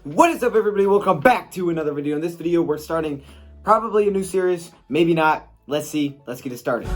What is up, everybody? Welcome back to another video. In this video, we're starting probably a new series, maybe not. Let's see. Let's get it started.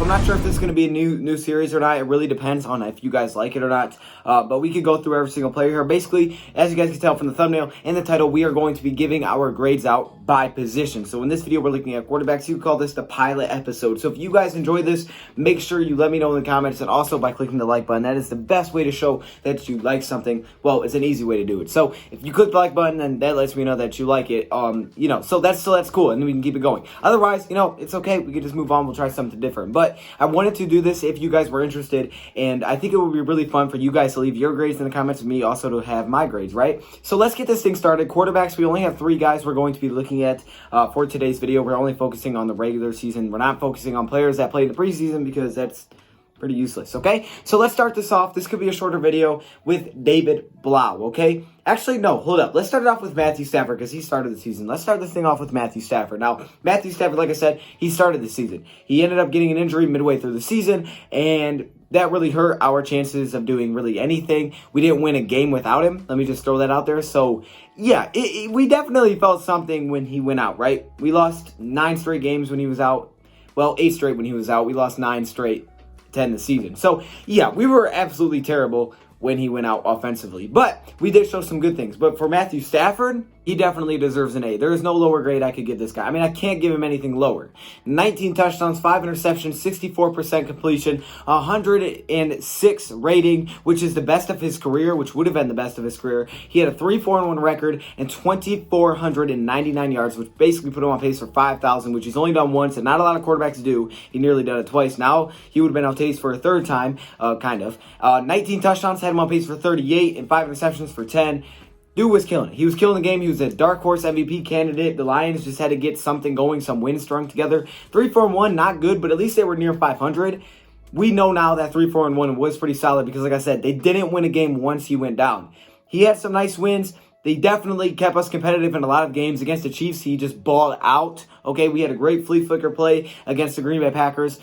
I'm not sure if this is going to be a new series or not. It really depends on if you guys like it or not. But we could go through every single player here. Basically, as you guys can tell from the thumbnail and the title, we are going to be giving our grades out by position. So in this video, we're looking at quarterbacks. You could call this the pilot episode. So if you guys enjoy this, make sure you let me know in the comments, and also by clicking the like button. That is the best way to show that you like something. Well, it's an easy way to do it. So if you click the like button, then that lets me know that you like it. So that's cool, and then we can keep it going. Otherwise, it's okay. We can just move on. We'll try something different. But I wanted to do this if you guys were interested, and I think it would be really fun for you guys to leave your grades in the comments, and me also to have my grades, right? So let's get this thing started. Quarterbacks, we only have 3 guys we're going to be looking at for today's video. We're only focusing on the regular season. We're not focusing on players that played in the preseason because that's pretty useless, okay? So let's start this off. This could be a shorter video with David Blau, okay? Actually, no, hold up. Let's start it off with Matthew Stafford because he started the season. Let's start this thing off with Matthew Stafford. Now, Matthew Stafford, like I said, he started the season. He ended up getting an injury midway through the season, and that really hurt our chances of doing really anything. We didn't win a game without him. Let me just throw that out there. So, yeah, we definitely felt something when he went out, right? We lost 9 straight games when he was out. Well, 8 straight when he was out. We lost 9 straight to end the season. So, yeah, we were absolutely terrible when he went out offensively. But we did show some good things. But for Matthew Stafford, he definitely deserves an A. There is no lower grade I could give this guy. I mean, I can't give him anything lower. 19 touchdowns, 5 interceptions, 64% completion, 106 rating, which is the best of his career, which would have been the best of his career. He had a 3-4-1 record and 2,499 yards, which basically put him on pace for 5,000, which he's only done once, and not a lot of quarterbacks do. He nearly done it twice. Now, he would have been on pace for a third time, kind of. 19 touchdowns, had him on pace for 38, and 5 interceptions for 10. Dude was killing it. He was killing the game. He was a dark horse MVP candidate. The Lions just had to get something going, some wins strung together. 3-4-1, not good, but at least they were near 500. We know now that 3-4-1 was pretty solid because, like I said, they didn't win a game once he went down. He had some nice wins. They definitely kept us competitive in a lot of games. Against the Chiefs, he just balled out. Okay, we had a great flea flicker play against the Green Bay Packers.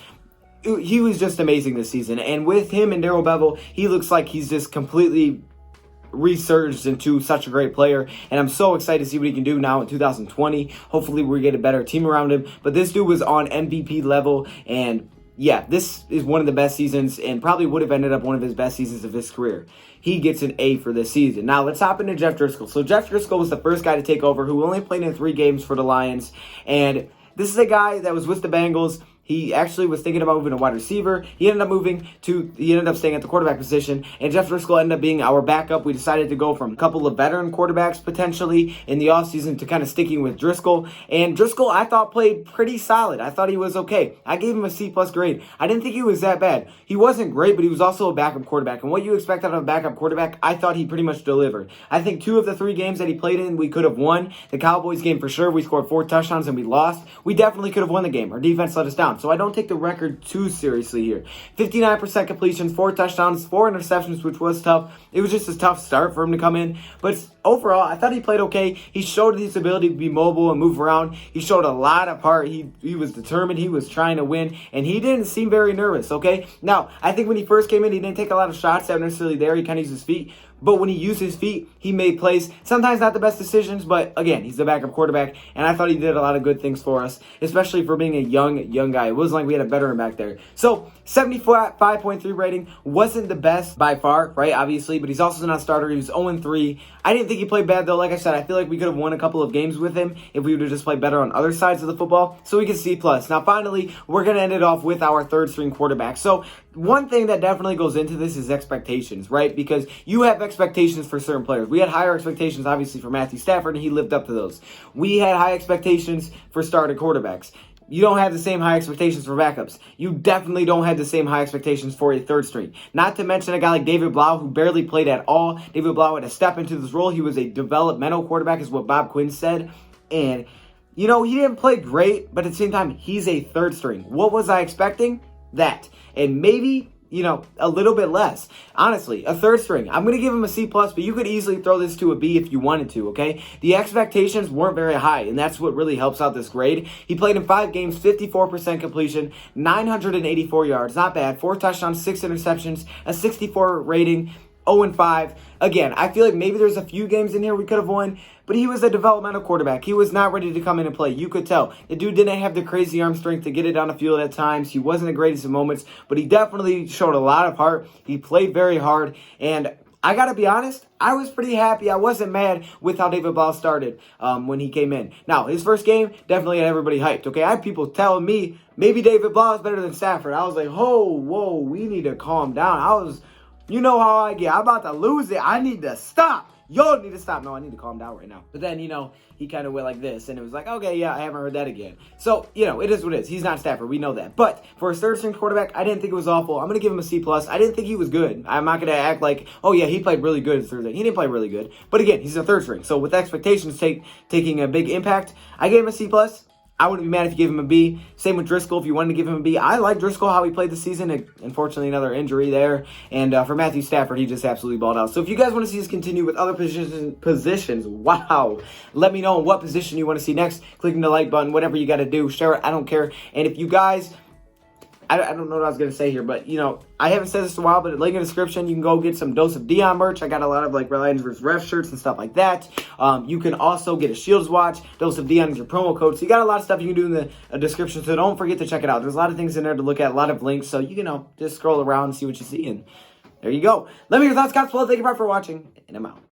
He was just amazing this season. And with him and Darrell Bevell, he looks like he's just completely resurged into such a great player, and I'm so excited to see what he can do now in 2020. Hopefully we get a better team around him, but this dude was on MVP level, and yeah, this is one of the best seasons and probably would have ended up one of his best seasons of his career. He gets an A for this season. Now let's hop into Jeff Driscoll. So Jeff Driscoll was the first guy to take over, who only played in 3 games for the Lions, and this is a guy that was with the Bengals. He actually was thinking about moving to wide receiver. He ended up staying at the quarterback position, and Jeff Driscoll ended up being our backup. We decided to go from a couple of veteran quarterbacks potentially in the offseason to kind of sticking with Driscoll. And Driscoll, I thought, played pretty solid. I thought he was okay. I gave him a C+ grade. I didn't think he was that bad. He wasn't great, but he was also a backup quarterback. And what you expect out of a backup quarterback, I thought he pretty much delivered. I think 2 of the 3 games that he played in, we could have won. The Cowboys game for sure, we scored 4 touchdowns and we lost. We definitely could have won the game. Our defense let us down. So I don't take the record too seriously here. 59% completions, 4 touchdowns, 4 interceptions, which was tough. It was just a tough start for him to come in. But overall, I thought he played okay. He showed his ability to be mobile and move around. He showed a lot of heart. He was determined. He was trying to win. And he didn't seem very nervous, okay? Now, I think when he first came in, he didn't take a lot of shots that were necessarily there. He kind of used his feet. But when he used his feet, he made plays. Sometimes not the best decisions, but again, he's the backup quarterback, and I thought he did a lot of good things for us, especially for being a young guy. It wasn't like we had a veteran back there. So 75.3 rating wasn't the best by far, right? Obviously, but he's also not a starter. He was 0-3. I didn't think he played bad though. Like I said, I feel like we could have won a couple of games with him if we would have just played better on other sides of the football. So we can C+. Now, finally, we're going to end it off with our 3rd string quarterback. So one thing that definitely goes into this is expectations, right? Because you have expectations for certain players. We had higher expectations, obviously, for Matthew Stafford, and he lived up to those. We had high expectations for starting quarterbacks. You don't have the same high expectations for backups. You definitely don't have the same high expectations for a 3rd string. Not to mention a guy like David Blau, who barely played at all. David Blau had to step into this role. He was a developmental quarterback, is what Bob Quinn said. And, he didn't play great, but at the same time, he's a 3rd string. What was I expecting? That. And maybe a little bit less. Honestly, a third string. I'm going to give him a C+, but you could easily throw this to a B if you wanted to, okay? The expectations weren't very high, and that's what really helps out this grade. He played in 5 games, 54% completion, 984 yards. Not bad. 4 touchdowns, 6 interceptions, a 64 rating, 0-5. Again, I feel like maybe there's a few games in here we could have won, but he was a developmental quarterback. He was not ready to come in and play. You could tell. The dude didn't have the crazy arm strength to get it on the field at times. He wasn't the greatest of moments, but he definitely showed a lot of heart. He played very hard, and I got to be honest, I was pretty happy. I wasn't mad with how David Blau started when he came in. Now, his first game definitely had everybody hyped, okay? I had people telling me maybe David Blau is better than Stafford. I was like, whoa, we need to calm down. You know how I get. I'm about to lose it. I need to stop. Y'all need to stop. No, I need to calm down right now. But then, he kind of went like this, and it was like, okay, yeah, I haven't heard that again. So, it is what it is. He's not Stafford. We know that. But for a third-string quarterback, I didn't think it was awful. I'm going to give him a C+. I didn't think he was good. I'm not going to act like, oh, yeah, he played really good Thursday. He didn't play really good. But again, he's a third string. So with expectations taking a big impact, I gave him a C+. I wouldn't be mad if you gave him a B. Same with Driscoll if you wanted to give him a B. I like Driscoll, how he played the season. Unfortunately, another injury there. And for Matthew Stafford, he just absolutely balled out. So if you guys want to see us continue with other positions, wow. Let me know what position you want to see next. Clicking the like button, whatever you got to do. Share it, I don't care. And if you guys... I don't know what I was going to say here, but, I haven't said this in a while, but link in the description, you can go get some DoseOfDion merch. I got a lot of, Reliance vs. Ref shirts and stuff like that. You can also get a Shields watch. DoseOfDion is your promo code. So you got a lot of stuff you can do in the description, so don't forget to check it out. There's a lot of things in there to look at, a lot of links, so you can, just scroll around and see what you see, and there you go. Let me know your thoughts, guys. Well, thank you for watching, and I'm out.